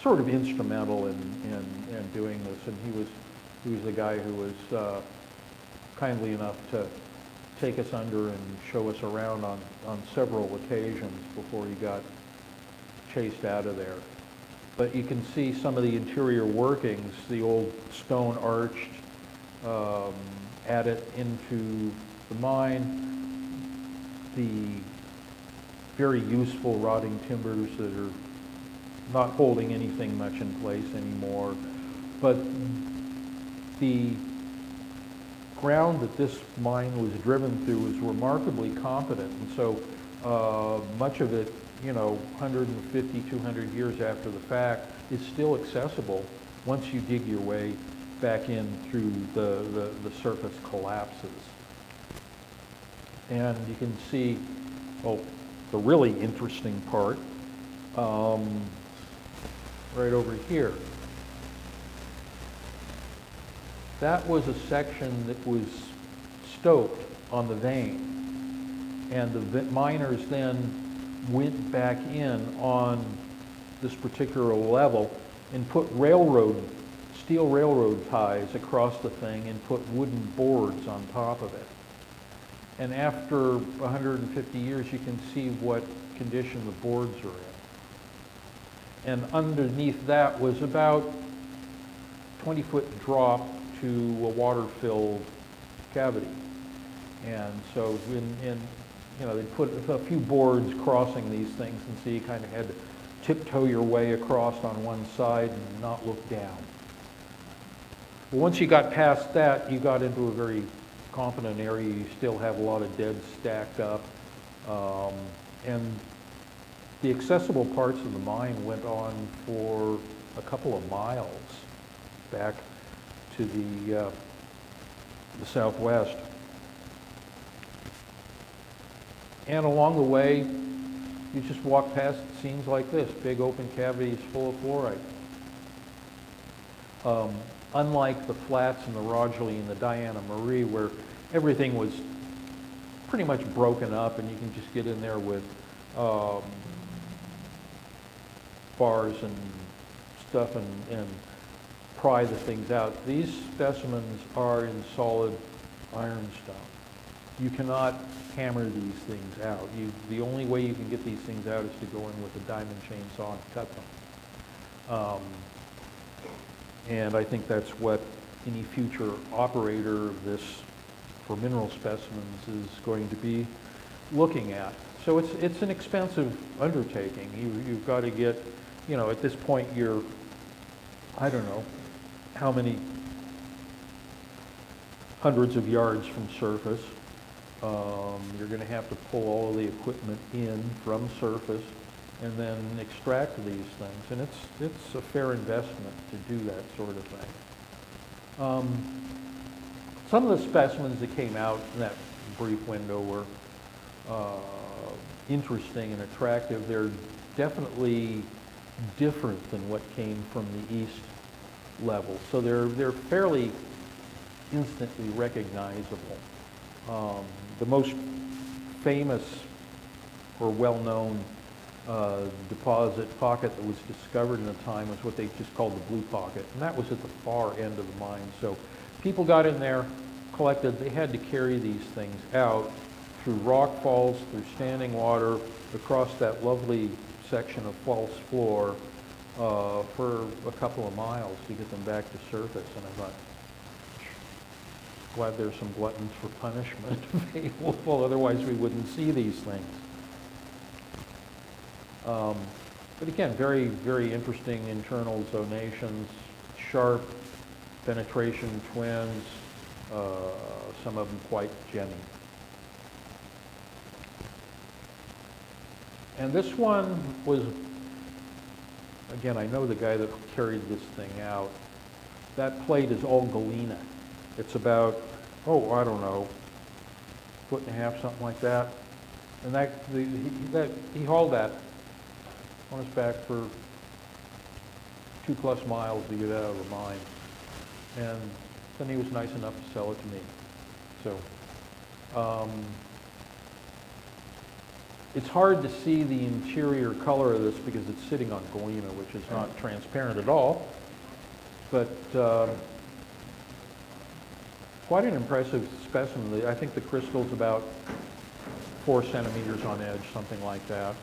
sort of instrumental in doing this, and he was the guy who was kindly enough to take us under and show us around on several occasions before he got chased out of there. But you can see some of the interior workings, the old stone arched adit into the mine, the very useful rotting timbers that are not holding anything much in place anymore. But the ground that this mine was driven through was remarkably competent, and so much of it, 150, 200 years after the fact, is still accessible once you dig your way back in through the surface collapses. And you can see, the really interesting part, right over here. That was a section that was stoped on the vein, and the miners then went back in on this particular level and put steel railroad ties across the thing and put wooden boards on top of it. And after 150 years, you can see what condition the boards are in. And underneath that was about 20-foot drop to a water-filled cavity. And so they put a few boards crossing these things, and so you kind of had to tiptoe your way across on one side and not look down. But once you got past that, you got into a very competent area. You still have a lot of dead stacked up. And the accessible parts of the mine went on for a couple of miles back to the southwest. And along the way, you just walk past scenes like this, big open cavities full of fluorite. Unlike the flats in the Rogeley and the Diana Marie, where everything was pretty much broken up and you can just get in there with bars and stuff and pry the things out. These specimens are in solid ironstone. You cannot hammer these things out. The only way you can get these things out is to go in with a diamond chainsaw and cut them. And I think that's what any future operator of this for mineral specimens is going to be looking at. So it's an expensive undertaking. You've got to get, at this point you're, I don't know how many hundreds of yards from surface. You're going to have to pull all of the equipment in from surface and then extract these things, and it's a fair investment to do that sort of thing. Some of the specimens that came out in that brief window were interesting and attractive. They're definitely different than what came from the east level, so they're fairly instantly recognizable. The most famous or well-known deposit pocket that was discovered in the time was what they just called the blue pocket, and that was at the far end of the mine. So people got in there, collected, they had to carry these things out through rock falls, through standing water, across that lovely section of false floor for a couple of miles to get them back to surface. And I thought, glad there's some gluttons for punishment available, otherwise we wouldn't see these things. But again, very, very interesting internal zonations, sharp penetration twins, some of them quite gemmy. And this one was, again, I know the guy that carried this thing out. That plate is all galena. It's about, oh, I don't know, 1.5 feet, something like that. And he hauled that on his back for 2+ miles to get out of the mine. And then he was nice enough to sell it to me. So, it's hard to see the interior color of this because it's sitting on galena, which is not transparent at all. But quite an impressive specimen. I think the crystal's about 4 centimeters on edge, something like that.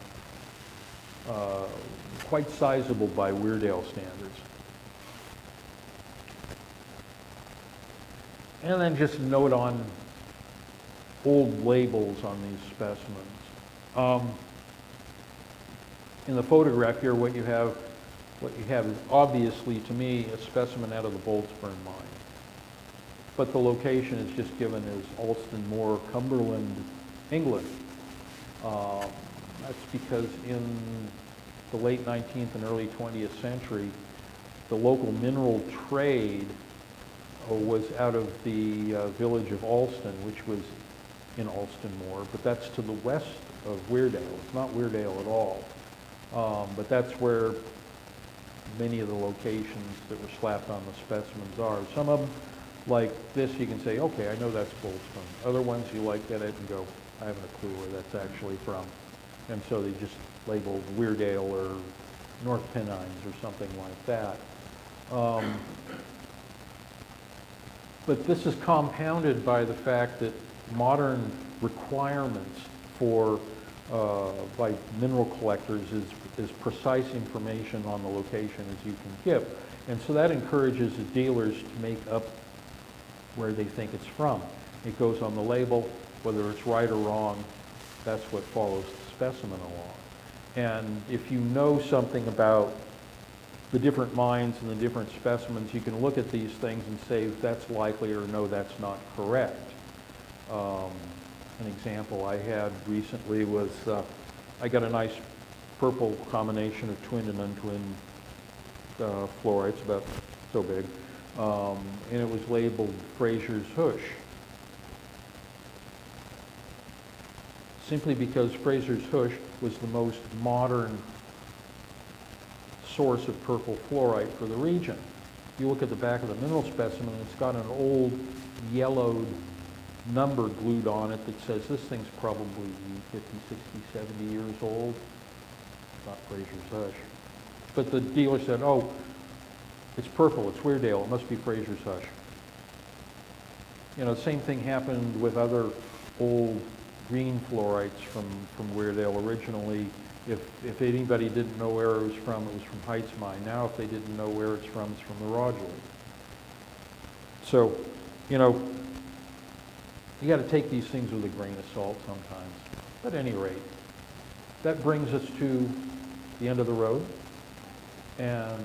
Quite sizable by Weardale standards. And then just a note on old labels on these specimens. In the photograph here, what you have is obviously, to me, a specimen out of the Boltsburn Mine. But the location is just given as Alston Moor, Cumberland, England. That's because in the late 19th and early 20th century, the local mineral trade was out of the village of Alston, which was in Alston Moor, but that's to the west of Weardale. It's not Weardale at all. But that's where many of the locations that were slapped on the specimens are. Some of them, like this, you can say, okay, I know that's Boltsburn. Other ones, you like get it and go, I haven't a clue where that's actually from. And so they just label Weardale or North Pennines or something like that. But this is compounded by the fact that modern requirements for by mineral collectors is precise information on the location as you can give. And so that encourages the dealers to make up where they think it's from. It goes on the label, whether it's right or wrong, that's what follows the specimen along. And if you know something about the different mines and the different specimens, you can look at these things and say that's likely or no, that's not correct. An example I had recently was I got a nice purple combination of twinned and untwinned fluorites, about so big, and it was labeled Fraser's Hush. Simply because Fraser's Hush was the most modern source of purple fluorite for the region. You look at the back of the mineral specimen, it's got an old yellowed number glued on it that says this thing's probably 50, 60, 70 years old. It's not Fraser's Hush. But the dealer said, oh, it's purple, it's Weardale, it must be Fraser's Hush. You know, the same thing happened with other old green fluorites from Weardale. Originally, if anybody didn't know where it was from Heights Mine. Now, if they didn't know where it's from the Rodgely. So, you know, you got to take these things with a grain of salt sometimes. But at any rate, that brings us to the end of the road. And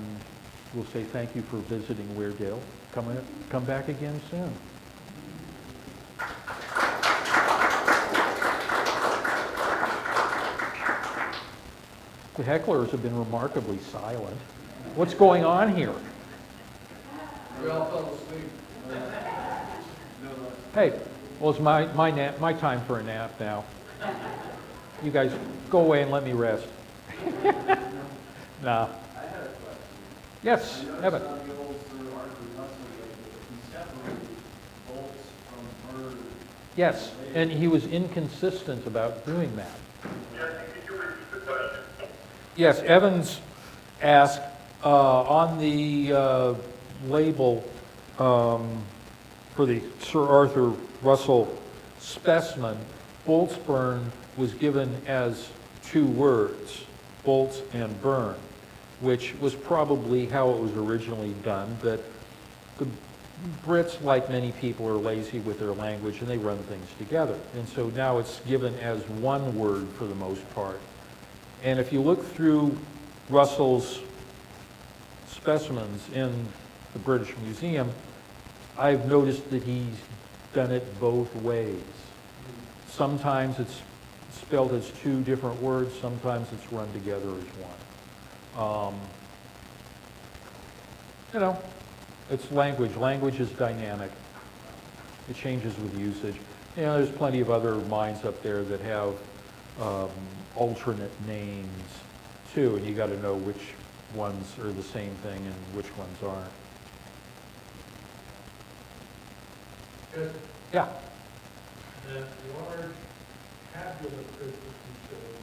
we'll say thank you for visiting Weardale. Come back again soon. The hecklers have been remarkably silent. What's going on here? We all fell asleep. Hey, well, it's my time for a nap now. You guys go away and let me rest. No. I had a question. Yes, Evan. On the old Sir Arthur Russell, he separated bolts from bird. Yes, and he was inconsistent about doing that. Yes, Evans asked on the label for the Sir Arthur Russell specimen, Boltsburn was given as 2 words, bolts and burn, which was probably how it was originally done, but the Brits, like many people, are lazy with their language and they run things together. And so now it's given as 1 word for the most part. And if you look through Russell's specimens in the British Museum, I've noticed that he's done it both ways. Sometimes it's spelled as two different words, sometimes it's run together as one. You know, it's language. Language is dynamic. It changes with usage. You know, there's plenty of other mines up there that have alternate names too, and you got to know which ones are the same thing and which ones aren't. Good. Yeah. The large tabular print that you showed,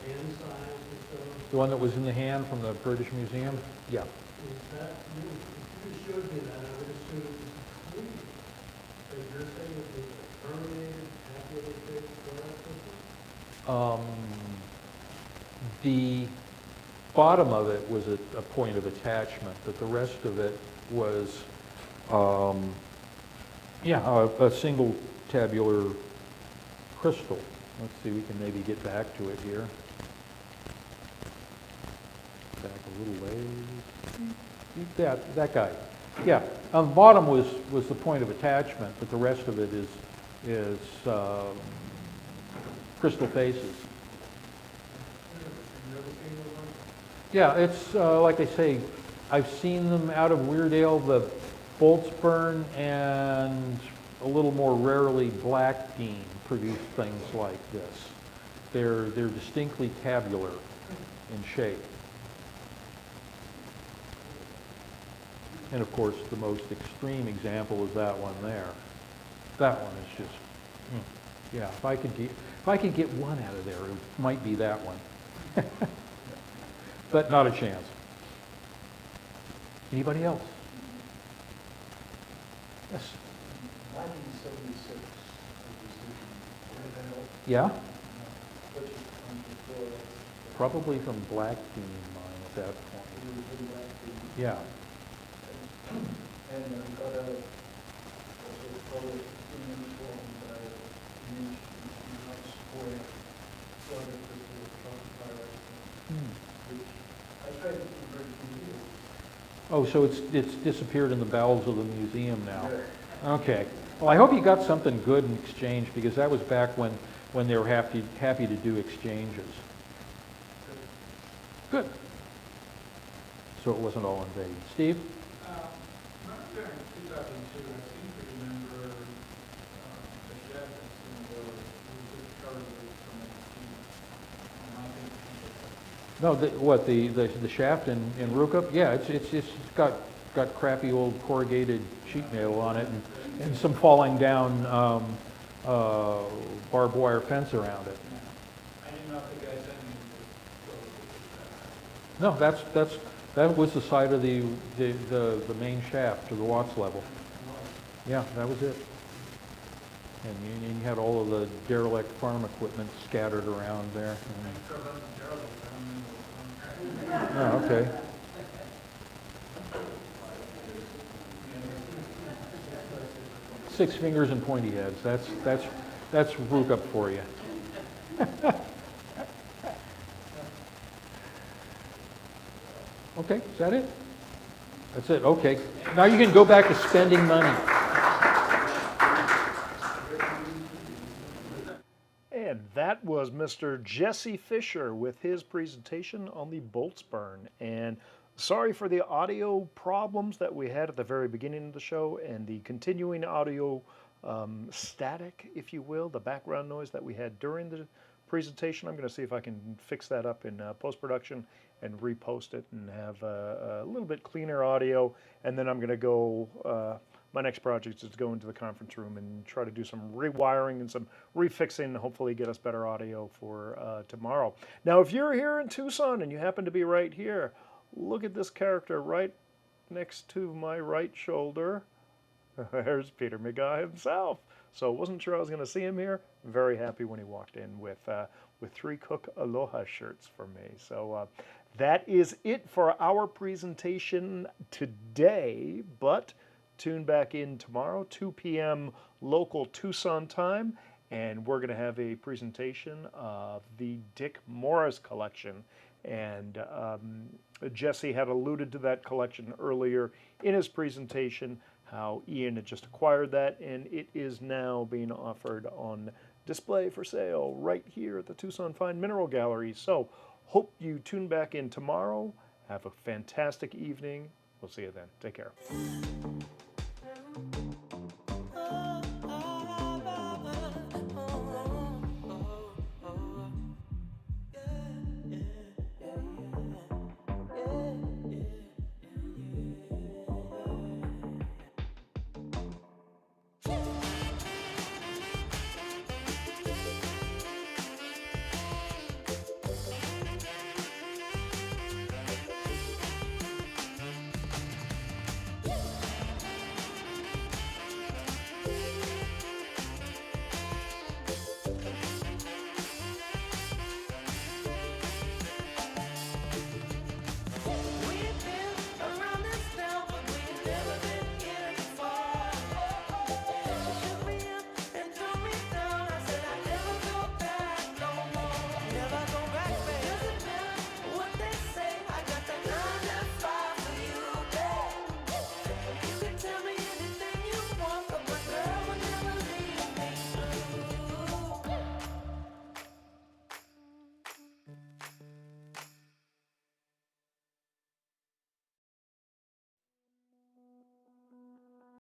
hand size and so, The one that was in the hand from the British Museum? Yeah. is that, if you just showed me that, I would assume it was complete. But you're saying it was a terminated tabular print Fluorite system? The bottom of it was a point of attachment, but the rest of it was, a single tabular crystal. Let's see, we can maybe get back to it here. Back a little ways. That guy. Yeah, on the bottom was the point of attachment, but the rest of it is crystal faces. Yeah, it's like I say, I've seen them out of Weardale, the Boltsburn, and a little more rarely Blackdean produce things like this. They're distinctly tabular in shape. And of course, the most extreme example is that one there. That one is just, yeah. If I could get one out of there, it might be that one. But not a chance. Anybody else? Yes. 1976, Weardale, Yeah? purchased from before, Probably from Blackdean mine at that point. we were in back to, Yeah. and we got a, also color uniform by inch, not square, Fluorite crystal, chocolate which I tried to convert to you. Oh, so it's disappeared in the bowels of the museum now. Yeah. Okay. Well, I hope you got something good in exchange, because that was back when they were happy to do exchanges. Good. So it wasn't all in vain. Steve? Not during 2002, I seem to remember the shed that's in the, was discovered from the No, the shaft in Rukup? Yeah, it's got crappy old corrugated sheet metal on it and some falling down barbed wire fence around it. I didn't know if the guy sent me this. No, that was the side of the main shaft to the Watts level. Yeah, that was it. And you had all of the derelict farm equipment scattered around there. Oh, okay. Six fingers and pointy heads. That's Rukup for you. Okay, is that it? That's it. Okay. Now you can go back to spending money. And that was Mr. Jesse Fisher with his presentation on the Boltsburn. And sorry for the audio problems that we had at the very beginning of the show and the continuing audio static, if you will, the background noise that we had during the presentation. I'm going to see if I can fix that up in post-production and repost it and have a little bit cleaner audio. And then I'm going to go, my next project is to go into the conference room and try to do some rewiring and some refixing and hopefully get us better audio for tomorrow. Now, if you're here in Tucson and you happen to be right here, look at this character right next to my right shoulder. There's Peter McGaw himself. So wasn't sure I was going to see him here. Very happy when he walked in with 3 Cook Aloha shirts for me. So that is it for our presentation today. But tune back in tomorrow, 2 p.m. local Tucson time, and we're going to have a presentation of the Dick Morris collection. And Jesse had alluded to that collection earlier in his presentation, how Ian had just acquired that, and it is now being offered on display for sale right here at the Tucson Fine Mineral Gallery. So hope you tune back in tomorrow. Have a fantastic evening. We'll see you then. Take care.